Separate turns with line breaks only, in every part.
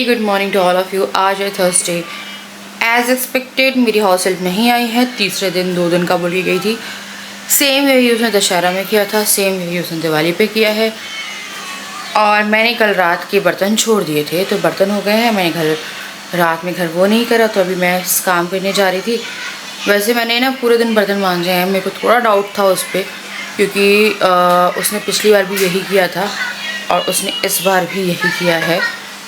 Good morning to all of you. आज है Thursday. As expected मेरी हाउस हेल्प नहीं आई है। तीसरे दिन 2 दिन का बोल के गई थी। सेम यही उसने दशहरा में किया था, सेम यही उसने दिवाली पे किया है। और मैंने कल रात के बर्तन छोड़ दिए थे तो बर्तन हो गए हैं। मैंने रात में घर वो नहीं करा तो अभी मैं काम करने जा रही थी। वैसे मैंने ना पूरे दिन बर्तन मांजे हैं। मेरे को थोड़ा डाउट था उस पर, क्योंकि उसने पिछली बार भी यही किया था और उसने इस बार भी यही किया है।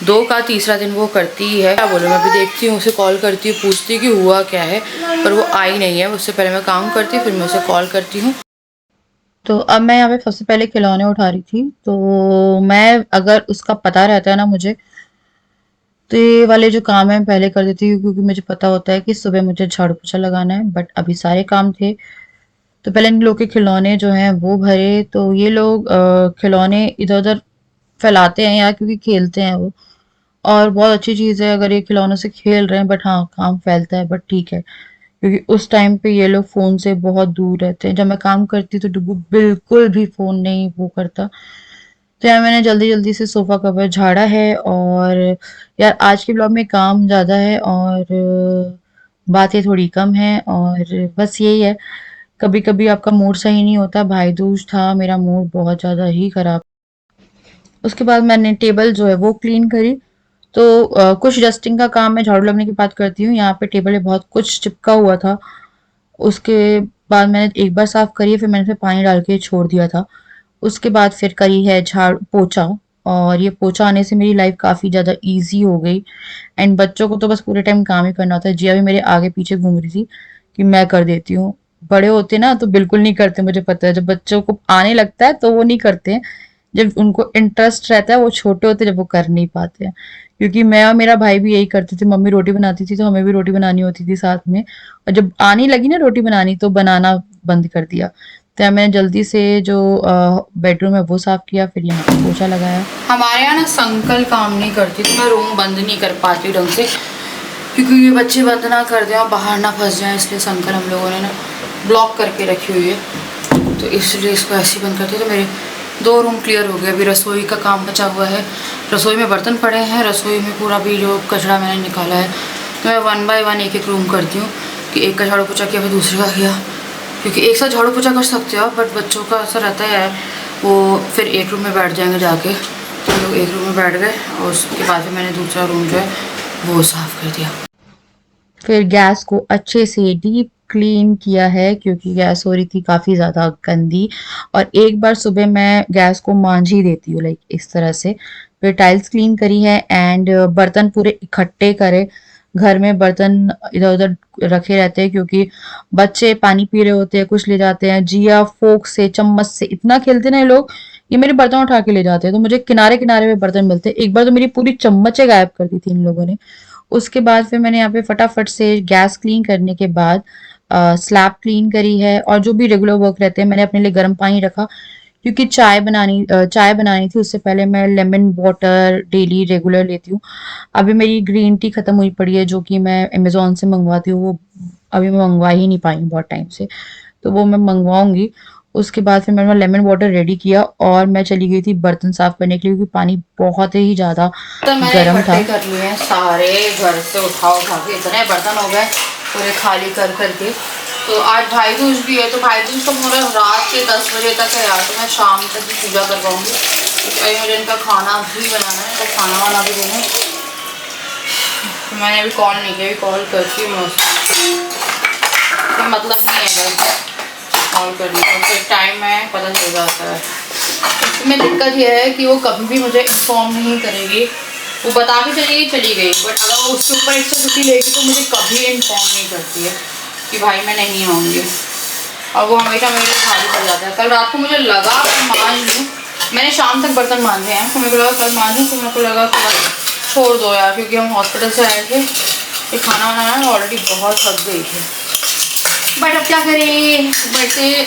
2 का तीसरा दिन वो करती ही है। क्या बोलूँ, मैं अभी देखती हूँ, उसे कॉल करती हूँ, पूछती हूँ कि हुआ क्या है, पर वो आई नहीं है। उससे पहले मैं काम करती हूँ, फिर मैं उसे कॉल करती हूँ। तो अब मैं यहाँ पे सबसे पहले खिलौने उठा रही थी, तो मैं अगर उसका पता रहता है ना मुझे, तो ये वाले जो काम है मैं पहले कर देती हूँ, क्योंकि मुझे पता होता है कि सुबह मुझे झाड़ू पोछा लगाना है। बट अभी सारे काम थे तो पहले इन लोग के खिलौने जो हैं वो भरे। तो ये लोग खिलौने इधर उधर फैलाते हैं यार, क्योंकि खेलते हैं वो, और बहुत अच्छी चीज़ है अगर ये खिलौनों से खेल रहे हैं। बट हाँ, काम फैलता है, बट ठीक है, क्योंकि उस टाइम पे ये लोग फ़ोन से बहुत दूर रहते हैं। जब मैं काम करती तो डुग्गू बिल्कुल भी फ़ोन नहीं वो करता। तो यार मैंने जल्दी जल्दी से सोफ़ा कवर झाड़ा है। और यार आज के ब्लॉग में काम ज़्यादा है और बातें थोड़ी कम है, और बस यही है, कभी कभी आपका मूड सही नहीं होता। भाई दूज था, मेरा मूड बहुत ज़्यादा ही खराब। उसके बाद मैंने टेबल जो है वो क्लीन करी। तो कुछ डस्टिंग का काम मैं झाड़ू लगने के बाद करती हूँ। यहाँ पे टेबल पे बहुत कुछ चिपका हुआ था। उसके बाद मैंने एक बार साफ करी, फिर मैंने फिर पानी डाल के छोड़ दिया था। उसके बाद फिर करी है झाड़ पोछा। और ये पोछा आने से मेरी लाइफ काफ़ी ज़्यादा इजी हो गई। एंड बच्चों को तो बस पूरे टाइम काम ही करना होता है। जिया भी मेरे आगे पीछे घूम रही थी कि मैं कर देती हूँ। बड़े होते ना तो बिल्कुल नहीं करते, मुझे पता है। जब बच्चों को आने लगता है तो वो नहीं करते हैं, जब उनको इंटरेस्ट रहता है। वो छोटे होते जब वो कर नहीं पाते हैं, क्योंकि मैं और मेरा भाई भी यही करते थे। मम्मी रोटी बनाती थी तो हमें भी रोटी बनानी होती थी साथ में, और जब आने लगी ना रोटी बनानी तो बनाना बंद कर दिया। तो मैंने जल्दी से जो बेडरूम है वो साफ किया, फिर यहाँ पे पोछा लगाया। हमारे यहाँ ना संकल काम नहीं करती, तो मैं रूम बंद नहीं कर पाती ढंग से, क्योंकि ये बच्चे बंद ना कर दें और बाहर ना फंस जाएं, इसलिए संकल हम लोगों ने ना ब्लॉक करके रखी हुई है। तो इसलिए इसको ऐसे ही बंद करते। तो मेरे 2 रूम क्लियर हो गए। अभी रसोई का काम बचा हुआ है। रसोई में बर्तन पड़े हैं, रसोई में पूरा भी जो कचरा मैंने निकाला है। तो मैं 1 बाय 1 एक एक रूम करती हूँ, कि एक का झाड़ू पोछा किया फिर दूसरे का किया, क्योंकि एक साथ झाड़ू पोछा कर सकते हो आप, बट बच्चों का ऐसा रहता है वो फिर एक रूम में बैठ जाएंगे जाके। तो लोग एक रूम में बैठ गए और उसके बाद फिर मैंने दूसरा रूम जो है वो साफ़ कर दिया। फिर गैस को अच्छे से डीप क्लीन किया है, क्योंकि गैस हो रही थी काफ़ी ज़्यादा गंदी। और एक बार सुबह मैं गैस को मांझ ही देती हूँ, लाइक इस तरह से। फिर टाइल्स क्लीन करी है एंड बर्तन पूरे इकट्ठे करे। घर में बर्तन इधर उधर रखे रहते हैं, क्योंकि बच्चे पानी पी रहे होते हैं, कुछ ले जाते हैं। जिया फोक से चम्मच से इतना खेलते ना ये लोग, ये मेरे बर्तन उठा के ले जाते हैं। तो मुझे किनारे किनारे में बर्तन मिलते हैं। एक बार तो मेरी पूरी चम्मचें गायब कर दी थी इन लोगों ने। उसके बाद फिर मैंने यहाँ पे फटाफट से गैस क्लीन करने के बाद स्लैब क्लीन करी है। और जो भी रेगुलर वर्क रहते हैं, मैंने अपने लिए गर्म पानी रखा, क्योंकि चाय बनानी थी। उससे पहले मैं लेमन वाटर डेली रेगुलर लेती हूँ। अभी मेरी ग्रीन टी खत्म हुई पड़ी है, जो कि मैं अमेजोन से मंगवाती हूँ। वो अभी मैं मंगवा ही नहीं पाई हूँ बहुत टाइम से, तो वो मैं मंगवाऊंगी। उसके बाद फिर मैंने लेमन वाटर रेडी किया और मैं चली गई थी बर्तन साफ करने के लिए, क्योंकि पानी बहुत ही ज़्यादा गर्म था। कर लिए हैं सारे, घर से उठा के इतने बर्तन हो गए पूरे खाली कर करके। तो आज भाई दूज भी है, तो भाई दूज तो पूरा रात के 10 बजे तक है यार। तो मैं शाम तक ही पूजा कर पाऊँगी, क्योंकि मुझे इनका खाना भी बनाना है, तो खाना वाना भी देना है। तो मैंने अभी कॉल नहीं किया, अभी कॉल करती हूँ मैं उसको। तो मतलब नहीं है बस कॉल कर दी तो फिर टाइम में पता चल जाता है। इसमें दिक्कत यह है कि वो कभी भी मुझे इन्फॉर्म नहीं करेगी। वो बता के चली गई, बट अगर वो उसके ऊपर एक्स्ट्रा छुट्टी लेगी तो मुझे कभी इन्फॉर्म नहीं करती है कि भाई मैं नहीं आऊँगी। और वो हमेशा मेरे लिए भारी पड़ जाता है। कल रात को मुझे लगा कि मान लूँ, मैंने शाम तक बर्तन मांजे हैं, तो मेरे को लगा कल मान लूँ, तो मेरे को लगा कि छोड़ दो यार, क्योंकि हम हॉस्पिटल से आए थे, फिर खाना बनाना ऑलरेडी बहुत थक गई थी। बट अब क्या करें, वैसे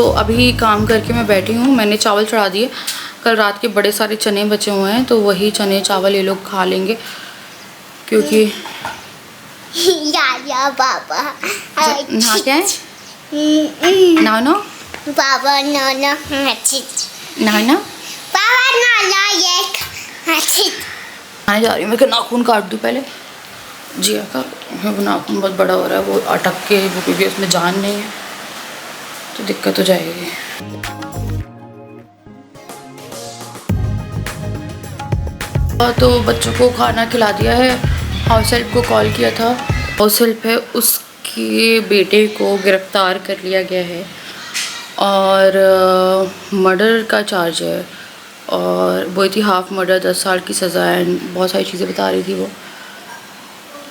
तो अभी काम करके मैं बैठी हूँ। मैंने चावल चढ़ा दिए, कल रात के बड़े सारे चने बचे हुए हैं, तो वही चने चावल ये लोग खा लेंगे क्योंकि
या बाबा
नहा क्या है ना ना
बाबा नाना
ना
बाबा नाना ये
आने जा रही हूँ। मैं नाखून काट दूँ पहले। जिया का वो नाखून बहुत बड़ा हो रहा है, वो अटक के, वो क्योंकि उसमें जान नहीं है तो दिक्कत हो जाएगी। तो बच्चों को खाना खिला दिया है। हाउस हेल्प को कॉल किया था। हाउस हेल्प है, उसके बेटे को गिरफ्तार कर लिया गया है और मर्डर का चार्ज है और वो थी हाफ मर्डर, 10 साल की सज़ा है। बहुत सारी चीज़ें बता रही थी वो।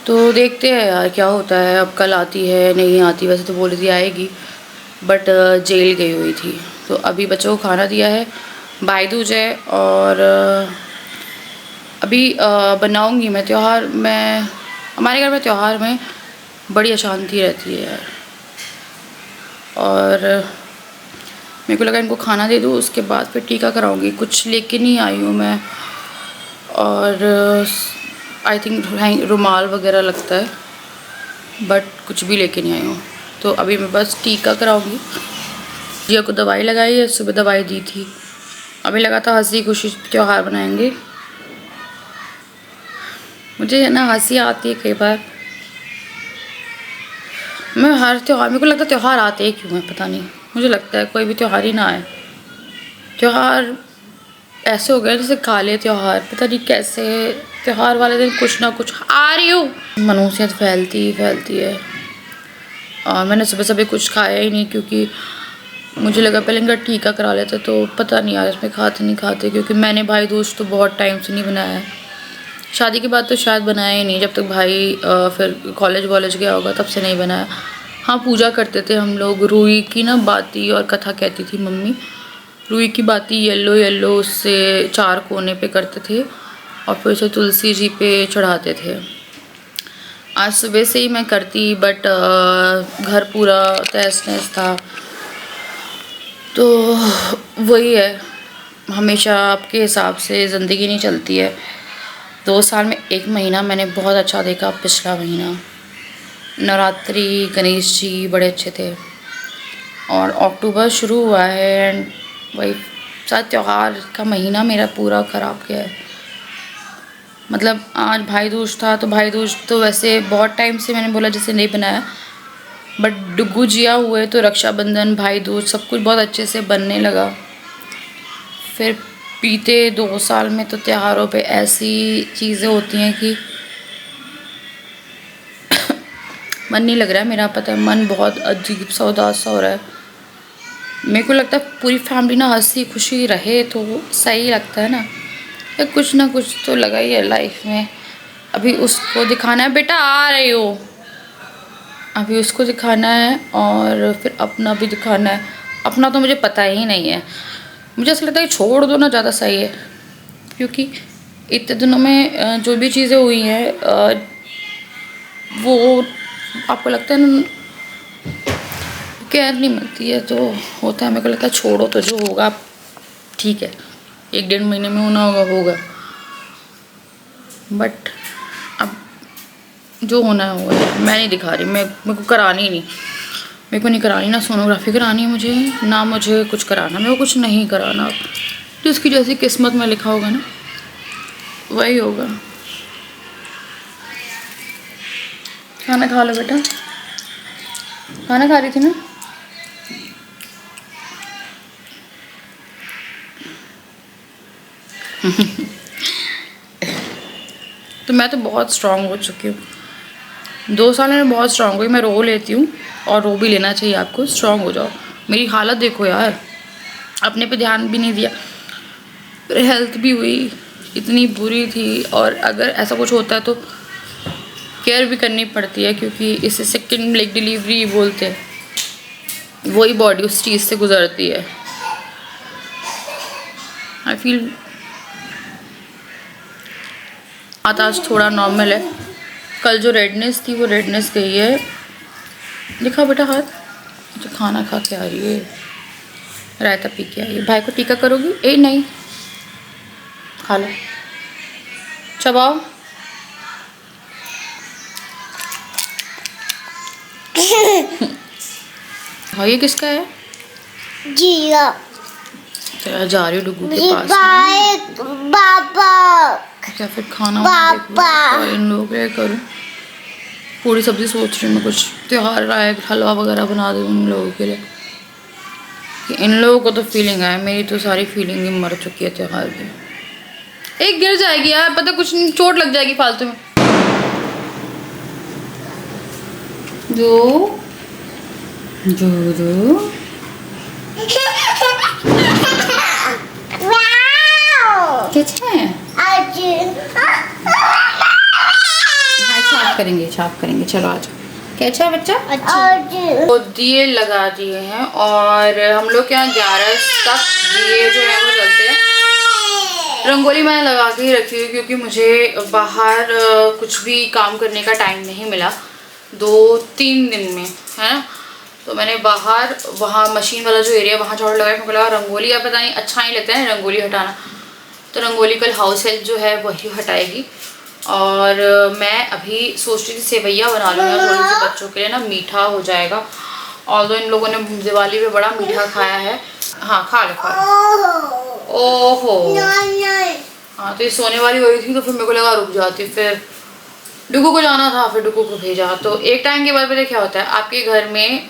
तो देखते हैं यार क्या होता है। अब कल आती है नहीं आती, वैसे तो बोल रही थी आएगी, बट जेल गई हुई थी। तो अभी बच्चों को खाना दिया है, भाई दूज है और अभी बनाऊंगी मैं त्यौहार में। हमारे घर में त्यौहार में बड़ी अशांति रहती है यार, और मेरे को लगा इनको खाना दे दूँ, उसके बाद फिर टीका कराऊंगी। कुछ लेके नहीं आई हूँ मैं, और आई थिंक रुमाल वगैरह लगता है, बट कुछ भी लेके नहीं आई हूँ। तो अभी मैं बस टीका कराऊंगी। जिया को दवाई लगाई है, सुबह दवाई दी थी। अभी लगा था हंसी खुशी त्यौहार बनाएंगे। मुझे है ना हंसी आती है कई बार। मैं हर त्यौहार, मेरे को लगता है त्यौहार आते ही क्यों है पता नहीं। मुझे लगता है कोई भी त्यौहार ही ना आए। त्यौहार ऐसे हो गए जैसे काले त्यौहार, पता नहीं कैसे त्यौहार वाले दिन कुछ ना कुछ आ रही हूँ। मनूसियत फैलती है। और मैंने सुबह सुबह कुछ खाया ही नहीं क्योंकि मुझे लगा पहले इनका टीका करा लेते, तो पता नहीं यार इसमें खाते नहीं खाते, क्योंकि मैंने भाई दूज तो बहुत टाइम से नहीं बनाया है। शादी के बाद तो शायद बनाया ही नहीं, जब तक भाई फिर कॉलेज वॉलेज गया होगा तब से नहीं बनाया। हाँ पूजा करते थे हम लोग, रुई की ना बाती और कथा कहती थी मम्मी। रुई की बाती येलो येलो उससे 4 कोने पे करते थे और फिर उसे तुलसी जी पे चढ़ाते थे। आज सुबह से ही मैं करती, बट घर पूरा तहस नहस था। तो वही है, हमेशा आपके हिसाब से ज़िंदगी नहीं चलती है। 2 साल में 1 महीना मैंने बहुत अच्छा देखा। पिछला महीना नवरात्रि, गणेश जी बड़े अच्छे थे, और अक्टूबर शुरू हुआ है एंड वही साथ त्यौहार का महीना मेरा पूरा ख़राब गया है। मतलब आज भाई दूज था, तो भाई दूज तो वैसे बहुत टाइम से मैंने बोला जैसे नहीं बनाया, बट डुग्गू जिया हुए तो रक्षाबंधन, भाई दूज सब कुछ बहुत अच्छे से बनने लगा। फिर बीते 2 साल में तो त्योहारों पे ऐसी चीज़ें होती हैं कि मन नहीं लग रहा है मेरा। पता है मन बहुत अजीब सा उदास सा हो रहा है। मेरे को लगता है पूरी फैमिली ना हंसी खुशी रहे तो सही लगता है ना, या कुछ ना कुछ तो लगा ही है लाइफ में। अभी उसको दिखाना है, बेटा आ रही हो, अभी उसको दिखाना है और फिर अपना भी दिखाना है। अपना तो मुझे पता ही नहीं है, मुझे ऐसा लगता है कि छोड़ दो ना, ज़्यादा सही है, क्योंकि इतने दिनों में जो भी चीज़ें हुई हैं वो आपको लगता है ना केयर नहीं मिलती है, तो होता है। मेरे को लगता है छोड़ो तो, जो होगा ठीक है, 1-1.5 महीने में होना होगा, बट अब जो होना है होगा। मैं नहीं दिखा रही, मेरे को करानी नहीं, मेरे को नहीं करानी, ना सोनोग्राफी करानी है मुझे, ना मुझे कुछ कराना, मेरे को कुछ नहीं कराना। जिसकी जैसी किस्मत में लिखा होगा ना वही होगा। खाना खा लो बेटा, खाना खा रही थी ना। तो मैं तो बहुत स्ट्रांग हो चुकी हूँ। 2 साल में बहुत स्ट्रांग हुई। मैं रो लेती हूँ और रो भी लेना चाहिए आपको। स्ट्रांग हो जाओ। मेरी हालत देखो यार, अपने पे ध्यान भी नहीं दिया, फिर हेल्थ भी हुई इतनी बुरी थी, और अगर ऐसा कुछ होता है तो केयर भी करनी पड़ती है, क्योंकि इसे सेकंड लेग डिलीवरी बोलते हैं, वही बॉडी उस चीज़ से गुजरती है। आई फील आज थोड़ा नॉर्मल है। कल जो रेडनेस थी वो रेडनेस गई है। दिखा बेटा हाथ, जो खाना खा के आ रही है। रायता पी के आई। भाई को टीका करोगी? ए नहीं, खा लो, चबाओ। हाँ, ये किसका है?
जिया
तो जा रही हूँ डुगू के पास।
बाबा
क्या फिर खाना
पापा।
और इन लोगों के लिए करूँ? पूरी सब्जी सोच रही हूँ मैं, कुछ त्योहार आए हलवा वगैरह बना दूँ इन लोगों के लिए। कि इन लोगों को तो फीलिंग है, मेरी तो सारी फीलिंग ही मर चुकी है त्योहार की। एक गिर जाएगी यार, पता कुछ नहीं, चोट लग जाएगी फालतू में। जो जो जो कैसे हैं? हाँ, छाप करेंगे। चलो आ जाओ। कैसा है बच्चा? तो दिए लगा दिए हैं और हम लोग के यहाँ 11 तक दिए जो है वो जलते हैं। रंगोली मैंने लगा के ही रखी हुई क्योंकि मुझे बाहर कुछ भी काम करने का टाइम नहीं मिला 2-3 दिन में, है ना। तो मैंने बाहर वहाँ मशीन वाला जो एरिया वहाँ झाड़ू लगाया, मुझे लगा रंगोली, अब पता नहीं अच्छा नहीं लगता है रंगोली हटाना, तो रंगोली कल हाउस हेल्प जो है वही हटाएगी। और मैं अभी सोच रही थी सेवैया बना लूँगी थोड़ी सी बच्चों के लिए ना, मीठा हो जाएगा। और इन लोगों ने दिवाली में बड़ा मीठा खाया है। हाँ खा लो। ओहो हाँ, तो ये सोने वाली हो रही थी तो फिर मेरे को लगा रुक जाती, फिर डुगू को जाना था, फिर डुगू को भेजा। तो एक टाइम के बाद पता क्या होता है, आपके घर में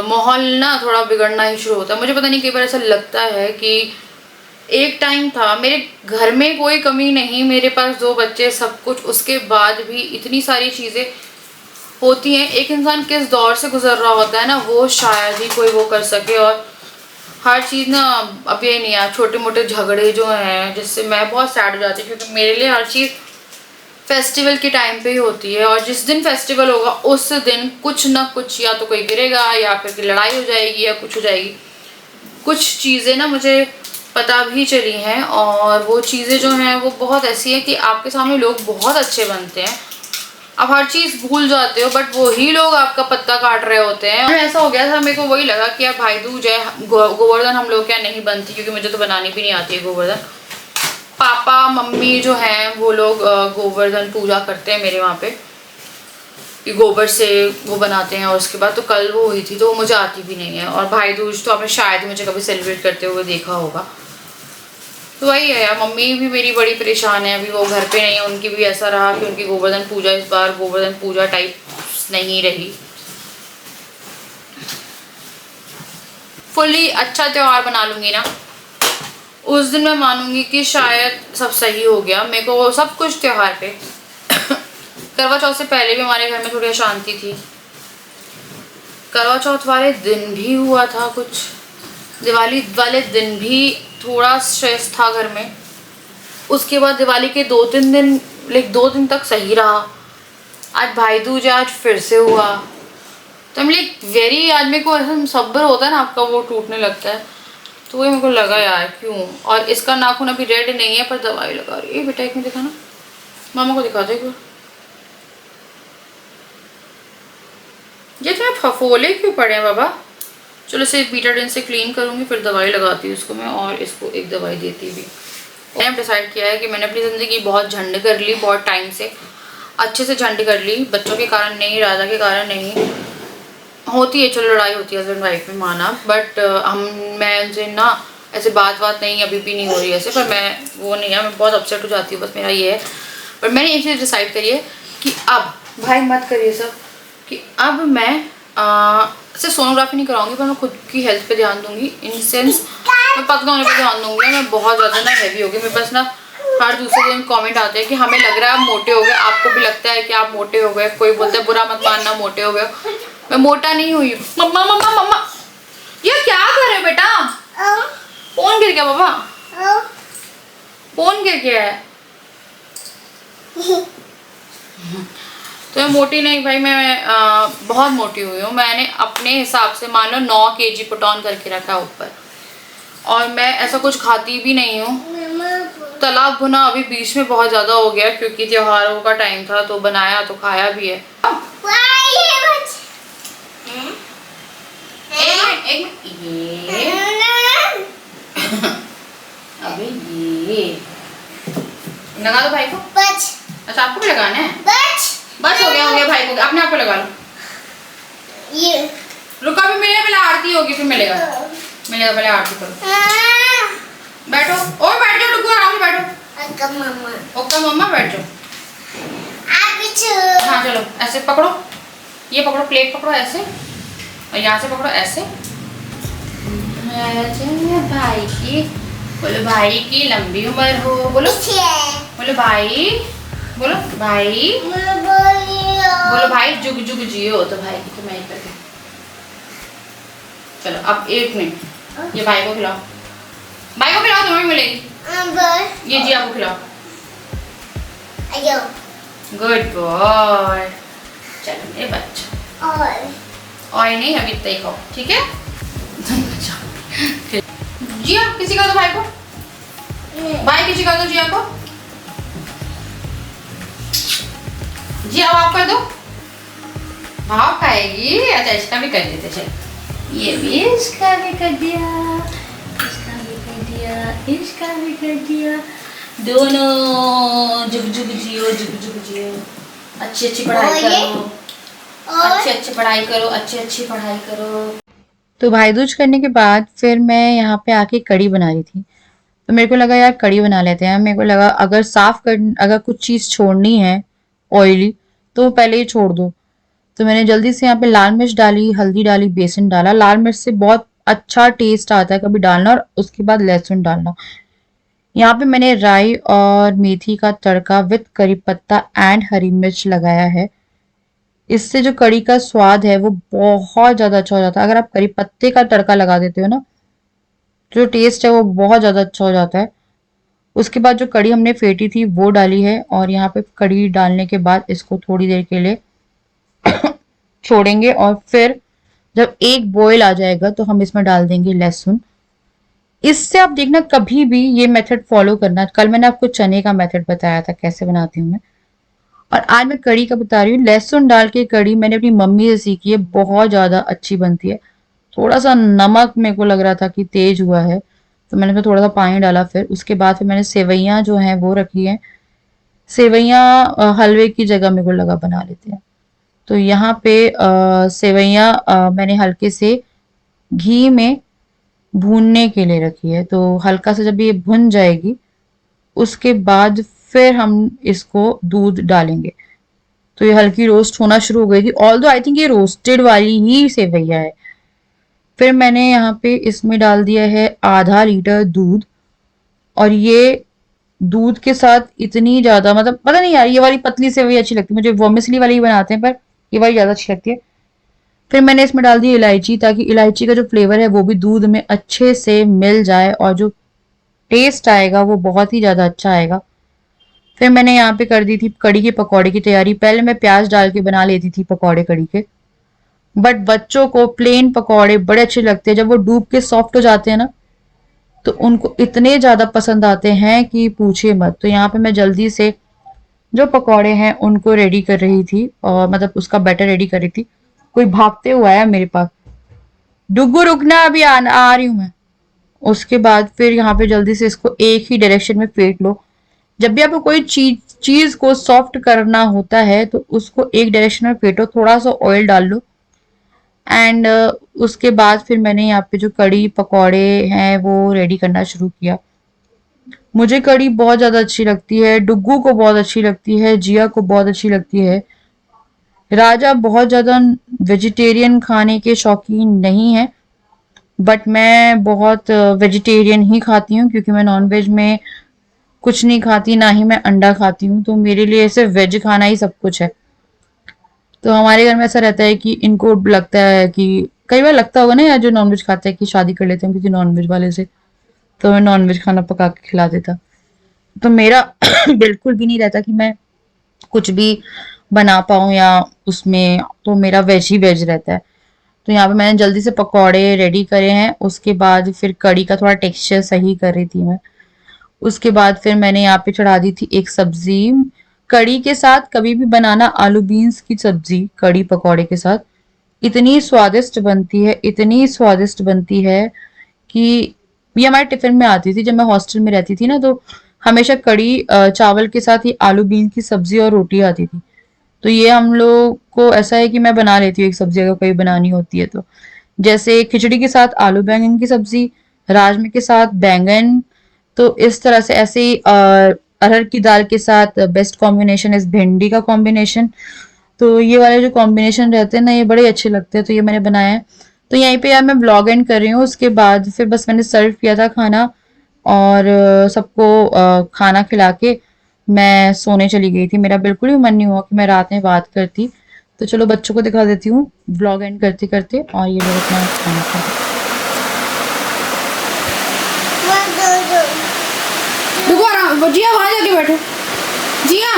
माहौल ना थोड़ा बिगड़ना ही शुरू होता है। मुझे पता नहीं, कई बार ऐसा लगता है कि एक टाइम था मेरे घर में कोई कमी नहीं, मेरे पास 2 बच्चे, सब कुछ, उसके बाद भी इतनी सारी चीज़ें होती हैं। एक इंसान किस दौर से गुजर रहा होता है ना, वो शायद ही कोई वो कर सके। और हर चीज़ ना, अब ये नहीं है, छोटे मोटे झगड़े जो हैं जिससे मैं बहुत सैड हो जाती हूँ, क्योंकि मेरे लिए हर चीज़ फेस्टिवल के टाइम पे ही होती है। और जिस दिन फेस्टिवल होगा उस दिन कुछ ना कुछ, या तो कोई गिरेगा या फिर लड़ाई हो जाएगी या कुछ हो जाएगी। कुछ चीज़ें ना मुझे पता भी चली हैं और वो चीज़ें जो हैं वो बहुत ऐसी हैं कि आपके सामने लोग बहुत अच्छे बनते हैं, आप हर चीज़ भूल जाते हो, बट वही लोग आपका पत्ता काट रहे होते हैं। और ऐसा हो गया था, मेरे को वही लगा कि यार भाई दूज है, गोवर्धन हम लोग क्या नहीं बनती, क्योंकि मुझे तो बनानी भी नहीं आती है गोवर्धन। पापा मम्मी जो हैं वो लोग गोवर्धन पूजा करते हैं मेरे वहाँ पे, कि गोबर से वो बनाते हैं। और उसके बाद तो कल वो हुई थी तो वो मुझे आती भी नहीं है। और भाई दूज तो आपने शायद ही मुझे कभी सेलिब्रेट करते हुए देखा होगा। तो वही है यार, मम्मी भी मेरी बड़ी परेशान है, अभी वो घर पे नहीं है, उनकी भी ऐसा रहा कि उनकी गोवर्धन पूजा इस बार गोवर्धन पूजा टाइप नहीं रही। फुल्ली अच्छा त्यौहार बना लूँगी ना, उस दिन मैं मानूंगी कि शायद सब सही हो गया। मेरे को सब कुछ त्यौहार पे करवा चौथ से पहले भी हमारे घर में थोड़ी अशांति थी, करवा चौथ वाले दिन भी हुआ था कुछ, दिवाली वाले दिन भी थोड़ा स्ट्रेस था घर में। उसके बाद दिवाली के 2-3 दिन, लाइक 2 दिन तक सही रहा। आज भाई दूज, आज फिर से हुआ, तो हम लाइक वेरी, आज मेरे को ऐसा सब्र होता है ना आपका, वो टूटने लगता है। तो वही मेरे को लगा यार क्यों। और इसका नाखून अभी रेड नहीं है पर दवाई लगा रही है। बेटा एक में दिखा ना, मामा को दिखा दो एक बार। ये तुम्हें फफोले क्यों पड़े हैं बाबा? चलो इसे बीटाडिन से क्लीन करूँगी, फिर दवाई लगाती हूँ इसको मैं, और इसको एक दवाई देती भी। मैंने डिसाइड किया है कि मैंने अपनी ज़िंदगी बहुत झंड कर ली, बहुत टाइम से अच्छे से झंड कर ली, बच्चों के कारण नहीं, राजा के कारण नहीं। होती है, चलो लड़ाई होती है हस्बैंड वाइफ में, माना, बट मैं उनसे ना ऐसे बात नहीं, अभी भी नहीं हो रही ऐसे, पर मैं वो नहीं है, मैं बहुत अपसेट हो जाती हूँ, बस मेरा ये है। पर मैंने एक चीज़ डिसाइड करी है कि अब भाई मत करिए सब, कि अब मैं से सोनोग्राफी नहीं कराऊंगी, पर मैं खुद की हेल्थ पे ध्यान दूंगी, इन सेंस मैं पतला होने पे ध्यान दूंगी। मैं बहुत ज़्यादा ना हैवी हो गई, मेरे पास ना हर दूसरे दिन कमेंट आते हैं कि हमें लग रहा है आप मोटे हो गए, आपको भी लगता है कि आप मोटे हो गए, कोई बोलता है बुरा मत मानना मोटे हो गए। मैं मोटा नहीं हुई हूँ। मम्मा मम्मा मम्मा, ये क्या कर रहे बेटा? फोन गिर गया बाबा, फोन गिर गया है। तो मैं मोटी नहीं भाई, मैं बहुत मोटी हुई हूँ। मैंने अपने हिसाब से मान लो 9 kg पुट ऑन करके रखा है ऊपर, और मैं ऐसा कुछ खाती भी नहीं हूँ। तला भुना अभी बीच में बहुत ज़्यादा हो गया क्योंकि त्योहारों का टाइम था, तो बनाया तो खाया भी है। एक मिनट ये अबे ये लगा दो भाई को।
बच
अच्छा आपको भी लगाना है?
बच
बस हो गया भाई को, अपने आप को लगा लो।
ये
रुको अभी मिलेगा, पहले आरती होगी फिर मिलेगा, पहले आरती करो। बैठो और बैठ जाओ, रुको आराम से बैठो।
अक्का मम्मा
ओके मम्मा बैठ जाओ।
आप पीछे
हाँ चलो ऐसे पकड़ो, ये पकड़ो, प्लेट पकड़ो ऐसे और यहाँ से पकड़ो ऐसे। भाई की बोलो, भाई की लंबी उम्र हो। बोलो बोलो भाई, बोलो भाई, बोलो भाई जुग जुग जियो। तो भाई की तो मैं करके चलो अब 1 मिनट ये भाई को खिलाओ, भाई को खिलाओ, तुम्हें भी मिलेगी। ये जी आपको खिलाओ। Good boy. चलो मेरे बच्चा और नहीं अभी इतना ही खाओ, ठीक है? जिया किसी का दो भाई को, भाई किसी का दो जिया को। जिया आप कर दो, भाव खाएगी। अच्छा इसका भी कर देते, चल ये भी इसका भी कर दिया, इसका भी कर दिया, इसका भी कर दिया। दोनों जुग जुग जियो, जुग जुग जियो। अच्छी अच्छी पढ़ाई करो, अच्छी पढ़ाई करो, अच्छी पढ़ाई करो। तो भाई दूज करने के बाद फिर मैं यहाँ पे आके कड़ी बना रही थी, तो मेरे को लगा यार कड़ी बना लेते हैं। मेरे को लगा अगर कुछ चीज़ छोड़नी है ऑयली तो पहले ही छोड़ दो। तो मैंने जल्दी से यहाँ पे लाल मिर्च डाली, हल्दी डाली, बेसन डाला। लाल मिर्च से बहुत अच्छा टेस्ट आता है, कभी डालना। और उसके बाद लहसुन डालना। यहाँ पे मैंने राई और मेथी का तड़का विद करी पत्ता एंड हरी मिर्च लगाया है। इससे जो कड़ी का स्वाद है वो बहुत ज्यादा अच्छा हो जाता है। अगर आप करी पत्ते का तड़का लगा देते हो ना, जो टेस्ट है वो बहुत ज्यादा अच्छा हो जाता है। उसके बाद जो कड़ी हमने फेंटी थी वो डाली है, और यहाँ पे कड़ी डालने के बाद इसको थोड़ी देर के लिए छोड़ेंगे, और फिर जब एक बॉईल आ जाएगा तो हम इसमें डाल देंगे लहसुन। इससे आप देखना कभी भी ये मेथड फॉलो करना। कल मैंने आपको चने का मेथड बताया था कैसे बनाती हूँ मैं, और आज मैं कड़ी का बता रही हूँ। लहसुन डाल के कड़ी मैंने अपनी मम्मी से सीखी है, बहुत ज्यादा अच्छी बनती है। थोड़ा सा नमक मेरे को लग रहा था कि तेज हुआ है, तो मैंने उसमें थोड़ा सा पानी डाला। फिर उसके बाद फिर मैंने सेवैयाँ जो हैं वो रखी हैं। सेवैयाँ हलवे की जगह मेरे को लगा बना लेते हैं। तो यहाँ पे सेवैयाँ मैंने हल्के से घी में भूनने के लिए रखी है। तो हल्का सा जब ये भुन जाएगी उसके बाद फिर हम इसको दूध डालेंगे। तो ये हल्की रोस्ट होना शुरू हो गई थी, ऑल्दो आई थिंक ये रोस्टेड वाली ही सेवैया है। फिर मैंने यहाँ पे इसमें डाल दिया है आधा लीटर दूध, और ये दूध के साथ इतनी ज्यादा, मतलब पता नहीं यार, ये वाली पतली सेवई अच्छी लगती है मुझे। वर्मिसली वाली ही बनाते हैं पर ये वाली ज्यादा अच्छी लगती है। फिर मैंने इसमें डाल दी इलायची, ताकि इलायची का जो फ्लेवर है वो भी दूध में अच्छे से मिल जाए, और जो टेस्ट आएगा वो बहुत ही ज्यादा अच्छा आएगा। फिर मैंने यहाँ पे कर दी थी कड़ी के पकौड़े की तैयारी। पहले मैं प्याज डाल के बना लेती थी पकौड़े कड़ी के, बट बच्चों को प्लेन पकौड़े बड़े अच्छे लगते हैं। जब वो डूब के सॉफ्ट हो जाते हैं ना, तो उनको इतने ज्यादा पसंद आते हैं कि पूछिए मत। तो यहाँ पे मैं जल्दी से जो पकौड़े हैं उनको रेडी कर रही थी, और मतलब उसका बैटर रेडी कर रही थी। कोई भागते हुआ आया मेरे पास, डुगू रुकना, अभी आ रही हूं मैं। उसके बाद फिर यहाँ पे जल्दी से इसको एक ही डायरेक्शन में फेंट लो। जब भी आपको कोई चीज को सॉफ्ट करना होता है तो उसको एक डायरेक्शन में फेंटो, थोड़ा सा ऑयल डाल लो। एंड उसके बाद फिर मैंने यहाँ पे जो कड़ी पकौड़े हैं वो रेडी करना शुरू किया। मुझे कड़ी बहुत ज्यादा अच्छी लगती है, डुग्गू को बहुत अच्छी लगती है, जिया को बहुत अच्छी लगती है। राजा बहुत ज्यादा वेजिटेरियन खाने के शौकीन नहीं है, बट मैं बहुत वेजिटेरियन ही खाती हूँ, क्योंकि मैं नॉनवेज में कुछ नहीं खाती, ना ही मैं अंडा खाती हूँ। तो मेरे लिए सिर्फ वेज खाना ही सब कुछ है। तो हमारे घर में ऐसा रहता है कि इनको लगता है कि, कई बार लगता होगा ना यार जो नॉनवेज खाते हैं, कि शादी कर लेते हैं किसी नॉनवेज वाले से, तो मैं नॉनवेज खाना पका के खिला देता। तो मेरा बिल्कुल भी नहीं रहता कि मैं कुछ भी बना पाऊँ या उसमें, तो मेरा वेज ही वेज रहता है। तो यहाँ पे मैंने जल्दी से पकौड़े रेडी करे हैं। उसके बाद फिर कड़ी का थोड़ा टेक्सचर सही कर रही थी मैं। उसके बाद फिर मैंने यहाँ पे चढ़ा दी थी एक सब्जी कड़ी के साथ। कभी भी बनाना आलू बीन्स की सब्जी कड़ी पकौड़े के साथ, इतनी स्वादिष्ट बनती है, इतनी स्वादिष्ट बनती है कि ये हमारे टिफिन में आती थी जब मैं हॉस्टल में रहती थी ना, तो हमेशा कड़ी चावल के साथ ही आलू बीन की सब्जी और रोटी आती थी। तो ये हम लोग को ऐसा है कि मैं बना लेती हूँ एक सब्जी अगर कहीं बनानी होती है तो। जैसे खिचड़ी के साथ आलू बैंगन की सब्जी, राजमे के साथ बैंगन, तो इस तरह से ऐसे ही अरहर की दाल के साथ बेस्ट कॉम्बिनेशन इस भिंडी का कॉम्बिनेशन। तो ये वाले जो कॉम्बिनेशन रहते हैं ना, ये बड़े अच्छे लगते हैं, तो ये मैंने बनाया है। तो यहीं पे यार मैं ब्लॉग एंड कर रही हूँ, उसके बाद फिर बस मैंने सर्व किया था खाना और सबको खाना खिला के मैं सोने चली गई थी। मेरा बिल्कुल भी मन नहीं हुआ कि मैं रात में बात करती। तो चलो बच्चों को दिखा देती हूँ ब्लॉग एंड करते करते, और ये लोग अपना खाना खा रहे हैं।
One, two.
रुको आराम, जिया वहाँ जाके बैठो, जिया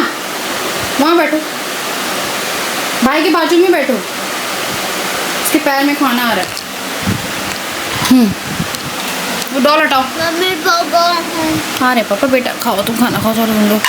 वहाँ बैठो, भाई के बाजू में बैठो, इसके पैर में खाना आ रहा है। वो डॉल हटाओ।
मम्मी पापा
हाँ रे पापा, बेटा खाओ, तुम खाना खाओ, चलो तुम लोग।